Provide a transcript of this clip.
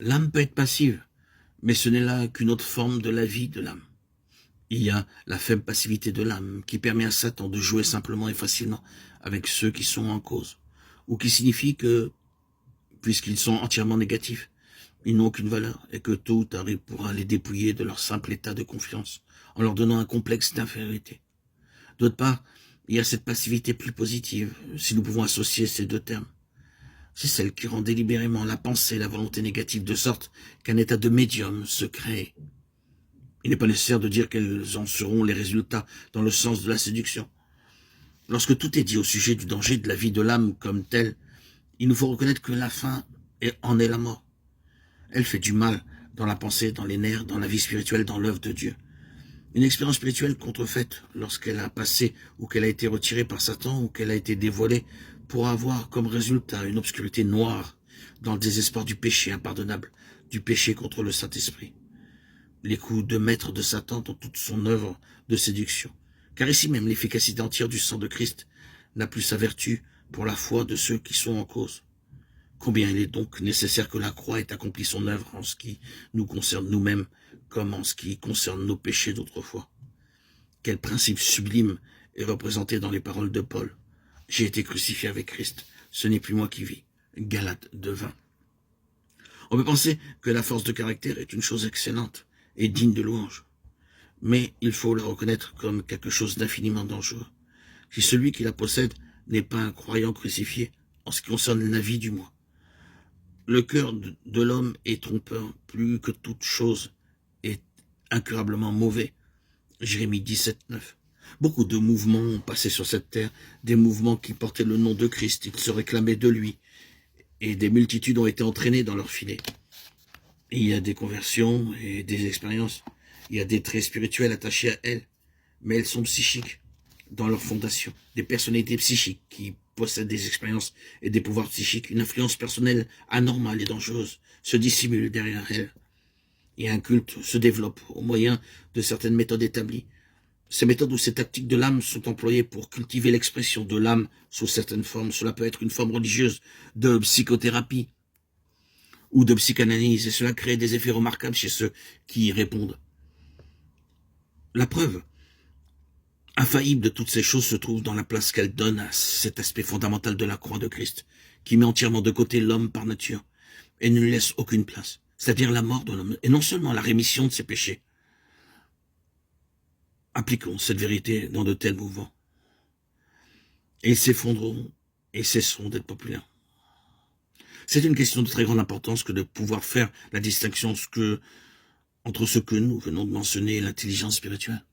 L'âme peut être passive, mais ce n'est là qu'une autre forme de la vie de l'âme. Il y a la faible passivité de l'âme qui permet à Satan de jouer simplement et facilement avec ceux qui sont en cause, ou qui signifie que, puisqu'ils sont entièrement négatifs, ils n'ont aucune valeur et que tôt ou tard il pourra les dépouiller de leur simple état de confiance en leur donnant un complexe d'infériorité. D'autre part, il y a cette passivité plus positive, si nous pouvons associer ces deux termes. C'est celle qui rend délibérément la pensée et la volonté négative de sorte qu'un état de médium se crée. Il n'est pas nécessaire de dire quels en seront les résultats dans le sens de la séduction. Lorsque tout est dit au sujet du danger de la vie de l'âme comme telle, il nous faut reconnaître que la fin en est la mort. Elle fait du mal dans la pensée, dans les nerfs, dans la vie spirituelle, dans l'œuvre de Dieu. Une expérience spirituelle contrefaite, lorsqu'elle a passé ou qu'elle a été retirée par Satan ou qu'elle a été dévoilée, pourra avoir comme résultat une obscurité noire dans le désespoir du péché impardonnable, du péché contre le Saint-Esprit. Les coups de maître de Satan dans toute son œuvre de séduction. Car ici même, l'efficacité entière du sang de Christ n'a plus sa vertu pour la foi de ceux qui sont en cause. Combien il est donc nécessaire que la croix ait accompli son œuvre en ce qui nous concerne nous-mêmes, comme en ce qui concerne nos péchés d'autrefois. Quel principe sublime est représenté dans les paroles de Paul. J'ai été crucifié avec Christ, ce n'est plus moi qui vis. Galates 2:20. On peut penser que la force de caractère est une chose excellente et digne de louange. Mais il faut la reconnaître comme quelque chose d'infiniment dangereux. Si celui qui la possède n'est pas un croyant crucifié, en ce qui concerne la vie du moi. Le cœur de l'homme est trompeur, plus que toute chose est incurablement mauvais. Jérémie 17:9. Beaucoup de mouvements ont passé sur cette terre, des mouvements qui portaient le nom de Christ, ils se réclamaient de lui, et des multitudes ont été entraînées dans leur filet. Il y a des conversions et des expériences, il y a des traits spirituels attachés à elles, mais elles sont psychiques dans leur fondation, des personnalités psychiques qui possèdent des expériences et des pouvoirs psychiques, une influence personnelle anormale et dangereuse se dissimule derrière elles. Et un culte se développe au moyen de certaines méthodes établies. Ces méthodes ou ces tactiques de l'âme sont employées pour cultiver l'expression de l'âme sous certaines formes. Cela peut être une forme religieuse de psychothérapie ou de psychanalyse, et cela crée des effets remarquables chez ceux qui y répondent. La preuve infaillible de toutes ces choses se trouve dans la place qu'elle donne à cet aspect fondamental de la croix de Christ, qui met entièrement de côté l'homme par nature et ne lui laisse aucune place, c'est-à-dire la mort de l'homme, et non seulement la rémission de ses péchés. Appliquons cette vérité dans de tels mouvements, et ils s'effondreront et cesseront d'être populaires. C'est une question de très grande importance que de pouvoir faire la distinction entre ce que nous venons de mentionner et l'intelligence spirituelle.